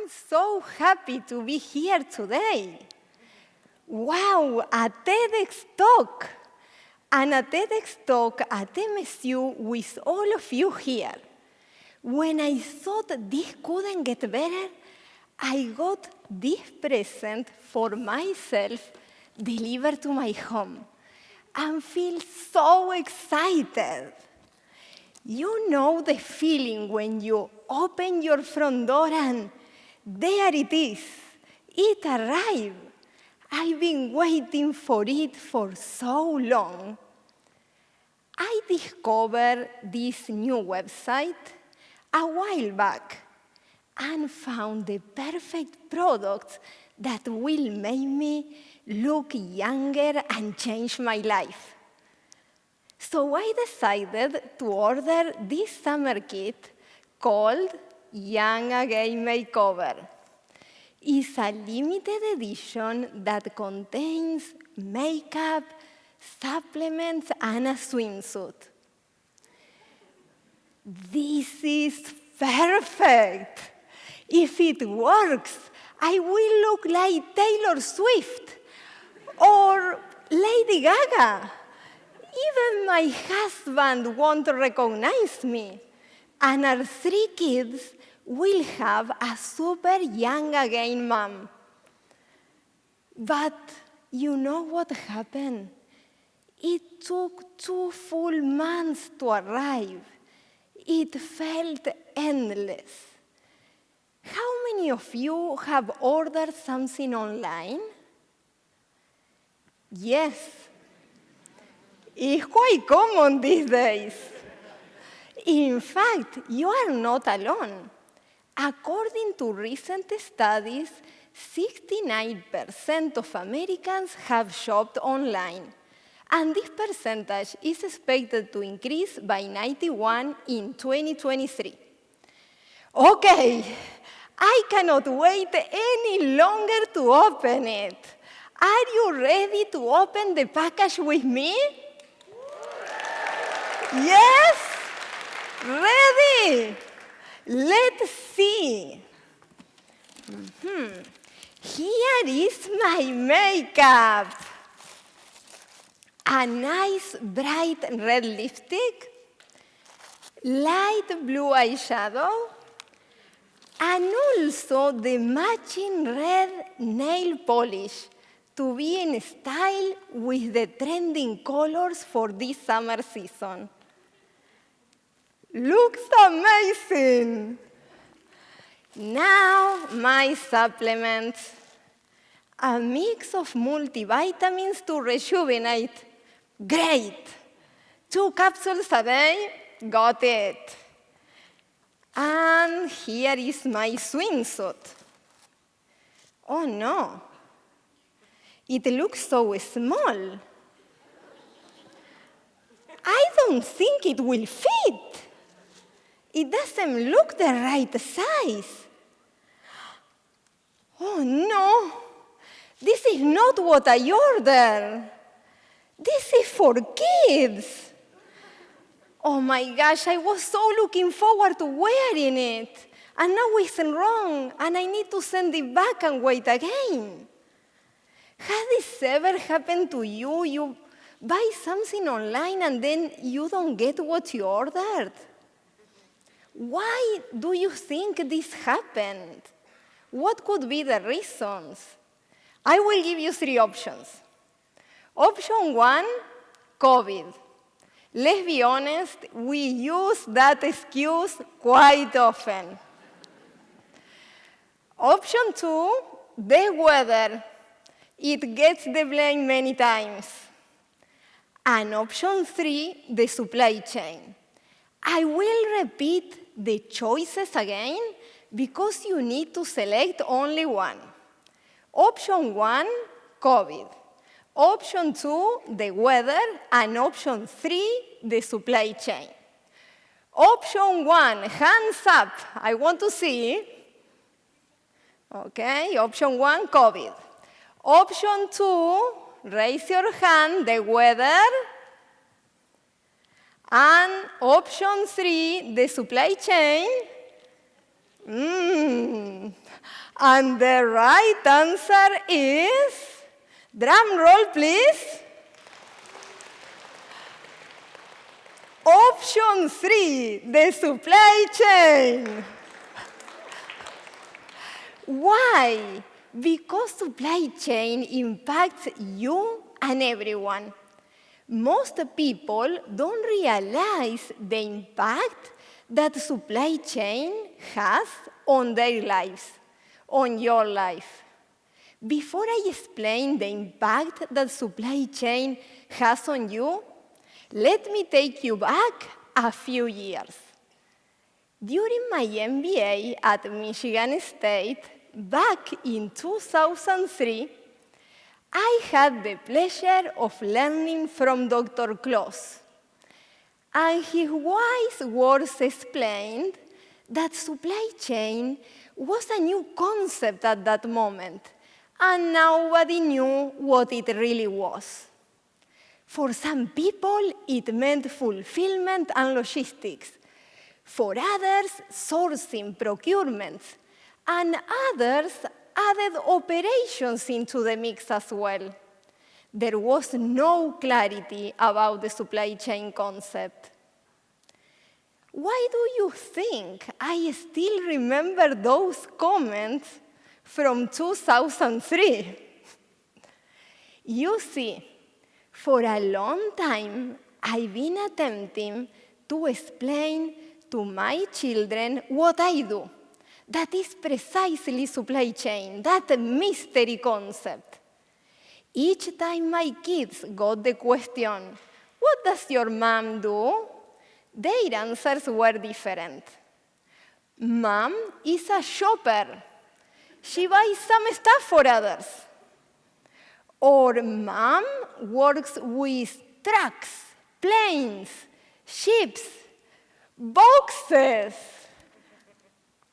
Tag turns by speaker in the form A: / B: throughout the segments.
A: I'm so happy to be here today. Wow, a TEDx talk. And a TEDx talk at MSU with all of you here. When I thought this couldn't get better, I got this present for myself delivered to my home and feel so excited. You know the feeling when you open your front door and there it is. It arrived. I've been waiting for it for so long. I discovered this new website a while back and found the perfect product that will make me look younger and change my life. So I decided to order this summer kit called Young Again Makeover. It's a limited edition that contains makeup, supplements, and a swimsuit. This is perfect. If it works, I will look like Taylor Swift or Lady Gaga. Even my husband won't recognize me. And our 3 kids will have a super young again mom. But you know what happened? It took 2 full months to arrive. It felt endless. How many of you have ordered something online? Yes. It's quite common these days. In fact, you are not alone. According to recent studies, 69% of Americans have shopped online. And this percentage is expected to increase by 91 in 2023. Okay, I cannot wait any longer to open it. Are you ready to open the package with me? Yes? Ready? Let's see. Here is my makeup. A nice bright red lipstick, light blue eyeshadow, and also the matching red nail polish to be in style with the trending colors for this summer season. Looks amazing. Now, my supplements. A mix of multivitamins to rejuvenate. Great. 2 capsules a day, got it. And here is my swimsuit. Oh no, it looks so small. I don't think it will fit. It doesn't look the right size. Oh no, this is not what I ordered. This is for kids. Oh my gosh, I was so looking forward to wearing it. And now it's wrong, and I need to send it back and wait again. Has this ever happened to you? You buy something online and then you don't get what you ordered? Why do you think this happened? What could be the reasons? I will give you 3 options. Option 1, COVID. Let's be honest, we use that excuse quite often. Option 2, the weather. It gets the blame many times. And option 3, the supply chain. I will repeat the choices again because you need to select only one. Option 1, COVID. Option 2, the weather. And option 3, the supply chain. Option 1, hands up. I want to see. Okay, option 1, COVID. Option 2, raise your hand, the weather. And option 3, the supply chain. And the right answer is, drum roll please, option 3, the supply chain. Why? Because supply chain impacts you and everyone. Most people don't realize the impact that supply chain has on their lives, on your life. Before I explain the impact that supply chain has on you, let me take you back a few years. During my MBA at Michigan State, back in 2003, I had the pleasure of learning from Dr. Kloss. And his wise words explained that supply chain was a new concept at that moment, and nobody knew what it really was. For some people, it meant fulfillment and logistics. For others, sourcing, procurement. And others added operations into the mix as well. There was no clarity about the supply chain concept. Why do you think I still remember those comments from 2003? You see, for a long time, I've been attempting to explain to my children what I do. That is precisely supply chain, that mystery concept. Each time my kids got the question, "What does your mom do?" their answers were different. Mom is a shopper. She buys some stuff for others. Or mom works with trucks, planes, ships, boxes.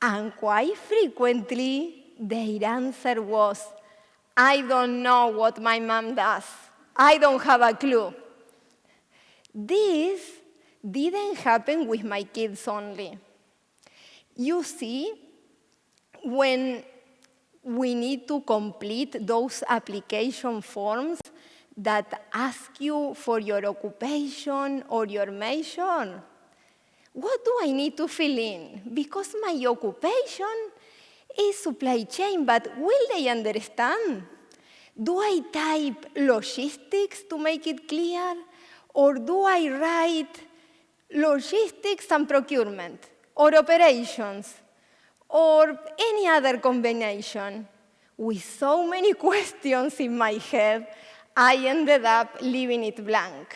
A: And quite frequently, their answer was, "I don't know what my mom does. I don't have a clue." This didn't happen with my kids only. You see, when we need to complete those application forms that ask you for your occupation or your major, what do I need to fill in? Because my occupation is supply chain, but will they understand? Do I type logistics to make it clear? Or do I write logistics and procurement? Or operations? Or any other combination? With so many questions in my head, I ended up leaving it blank.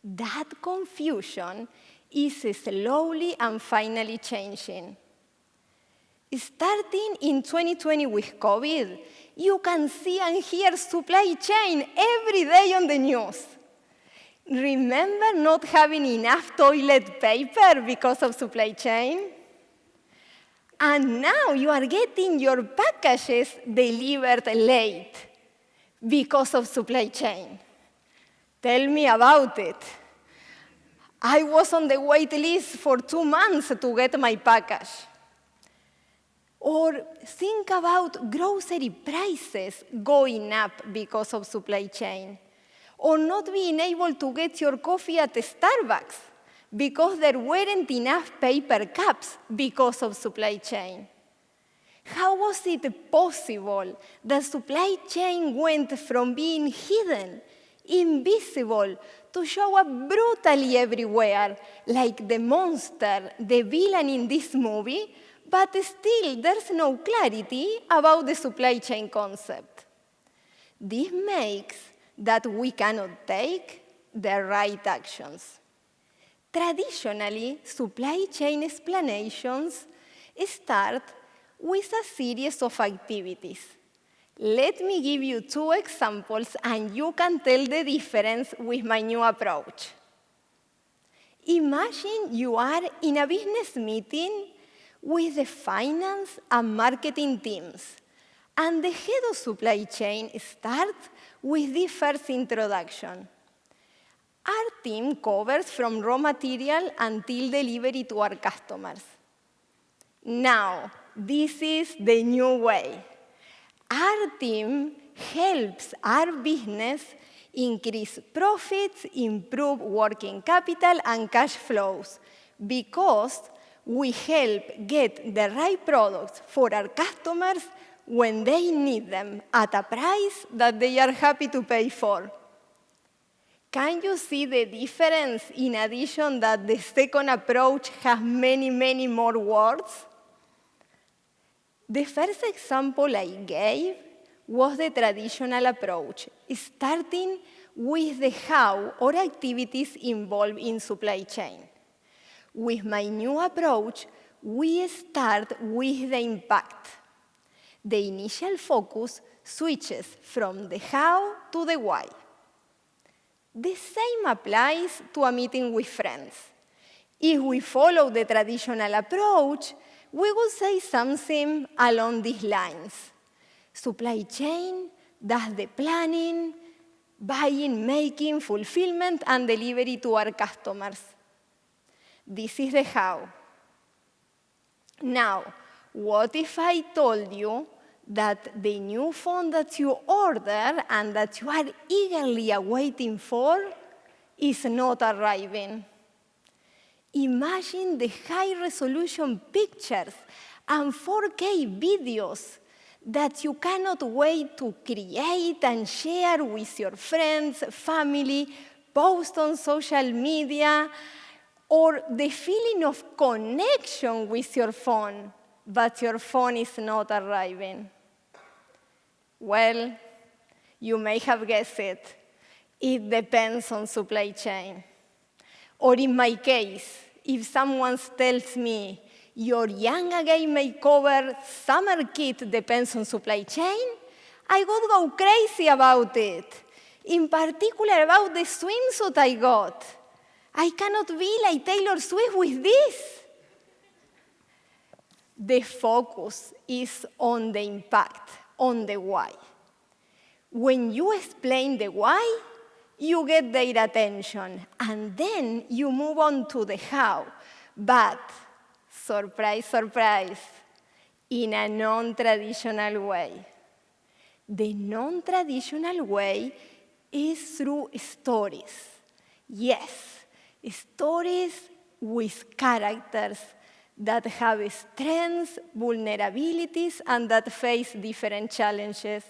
A: That confusion is slowly and finally changing. Starting in 2020 with COVID, you can see and hear supply chain every day on the news. Remember not having enough toilet paper because of supply chain? And now you are getting your packages delivered late because of supply chain. Tell me about it. I was on the wait list for 2 months to get my package. Or think about grocery prices going up because of supply chain. Or not being able to get your coffee at Starbucks because there weren't enough paper cups because of supply chain. How was it possible that supply chain went from being hidden, invisible, to show up brutally everywhere, like the monster, the villain in this movie, but still there's no clarity about the supply chain concept? This makes that we cannot take the right actions. Traditionally, supply chain explanations start with a series of activities. Let me give you 2 examples, and you can tell the difference with my new approach. Imagine you are in a business meeting with the finance and marketing teams, and the head of supply chain starts with the first introduction. Our team covers from raw material until delivery to our customers. Now, this is the new way. Our team helps our business increase profits, improve working capital, and cash flows because we help get the right products for our customers when they need them at a price that they are happy to pay for. Can you see the difference in addition that the second approach has many, many more words? The first example I gave was the traditional approach, starting with the how or activities involved in supply chain. With my new approach, we start with the impact. The initial focus switches from the how to the why. The same applies to a meeting with friends. If we follow the traditional approach, we will say something along these lines. Supply chain does the planning, buying, making, fulfillment, and delivery to our customers. This is the how. Now, what if I told you that the new phone that you order and that you are eagerly awaiting for is not arriving? Imagine the high-resolution pictures and 4K videos that you cannot wait to create and share with your friends, family, post on social media, or the feeling of connection with your phone, but your phone is not arriving. Well, you may have guessed it. It depends on supply chain. Or in my case, if someone tells me, your young again makeover summer kit depends on supply chain, I would go crazy about it. In particular, about the swimsuit I got. I cannot be like Taylor Swift with this. The focus is on the impact, on the why. When you explain the why, you get their attention, and then you move on to the how. But, surprise, surprise, in a non-traditional way. The non-traditional way is through stories. Yes, stories with characters that have strengths, vulnerabilities, and that face different challenges.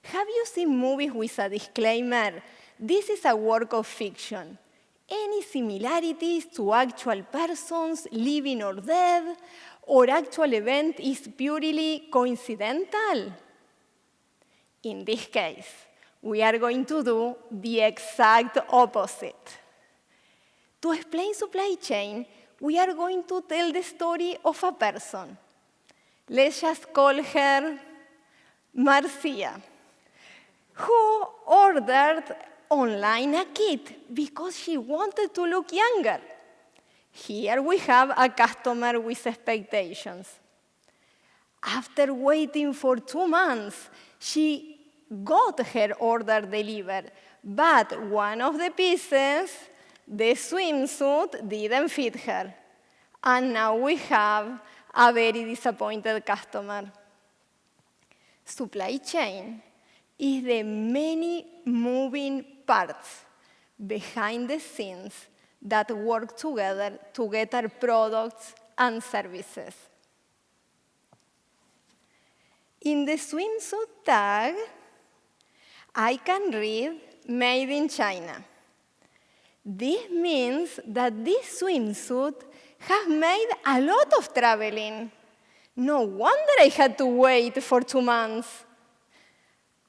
A: Have you seen movies with a disclaimer? This is a work of fiction. Any similarities to actual persons, living or dead, or actual event is purely coincidental? In this case, we are going to do the exact opposite. To explain supply chain, we are going to tell the story of a person. Let's just call her Marcia, who ordered online a kit because she wanted to look younger. Here we have a customer with expectations. After waiting for 2 months, she got her order delivered, but one of the pieces, the swimsuit, didn't fit her. And now we have a very disappointed customer. Supply chain is the many moving parts behind the scenes that work together to get our products and services. In the swimsuit tag, I can read Made in China. This means that this swimsuit has made a lot of traveling. No wonder I had to wait for 2 months.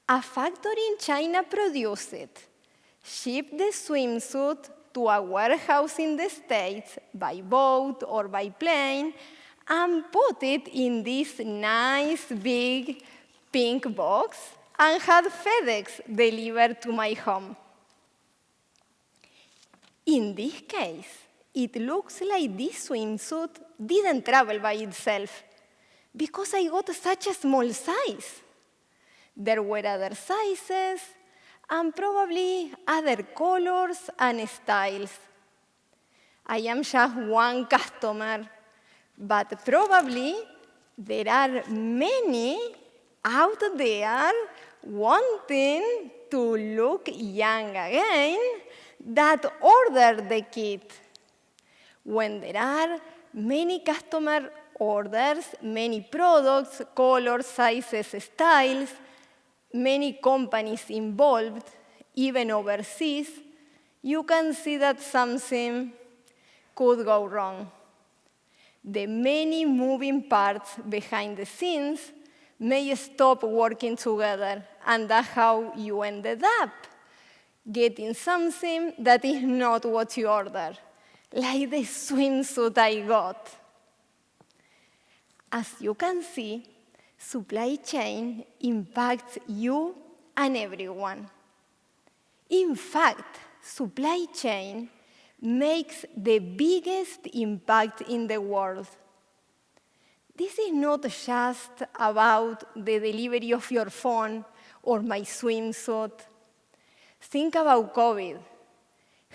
A: A factory in China produced it, shipped the swimsuit to a warehouse in the States by boat or by plane, and put it in this nice big pink box and had FedEx delivered to my home. In this case, it looks like this swimsuit didn't travel by itself because I got such a small size. There were other sizes and probably other colors and styles. I am just one customer But probably there are many out there wanting to look young again that order the kit. When there are many customer orders, many products, colors, sizes, styles, many companies involved, even overseas, you can see that something could go wrong. The many moving parts behind the scenes may stop working together, and that's how you ended up getting something that is not what you ordered, like the swimsuit I got. As you can see, supply chain impacts you and everyone. In fact, supply chain makes the biggest impact in the world. This is not just about the delivery of your phone or my swimsuit. Think about COVID.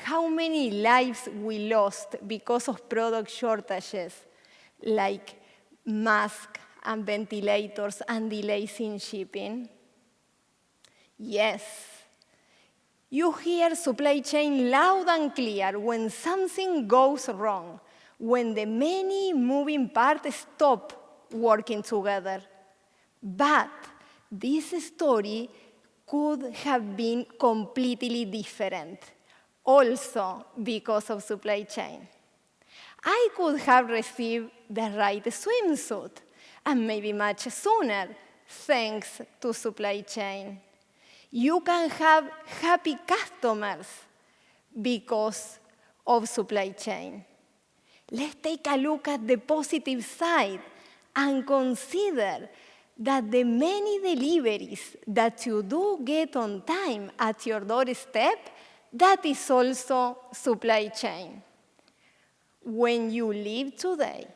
A: How many lives we lost because of product shortages, like masks and ventilators and delays in shipping? Yes. You hear supply chain loud and clear when something goes wrong, when the many moving parts stop working together. But this story could have been completely different, also because of supply chain. I could have received the right swimsuit, and maybe much sooner, thanks to supply chain. You can have happy customers because of supply chain. Let's take a look at the positive side and consider that the many deliveries that you do get on time at your doorstep, that is also supply chain. When you live today,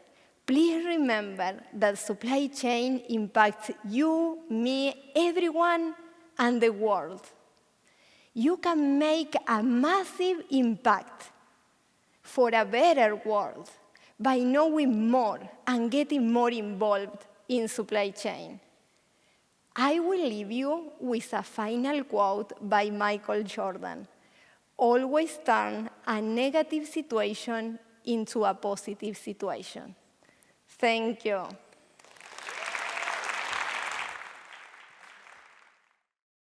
A: please remember that supply chain impacts you, me, everyone, and the world. You can make a massive impact for a better world by knowing more and getting more involved in supply chain. I will leave you with a final quote by Michael Jordan. Always turn a negative situation into a positive situation. Thank you.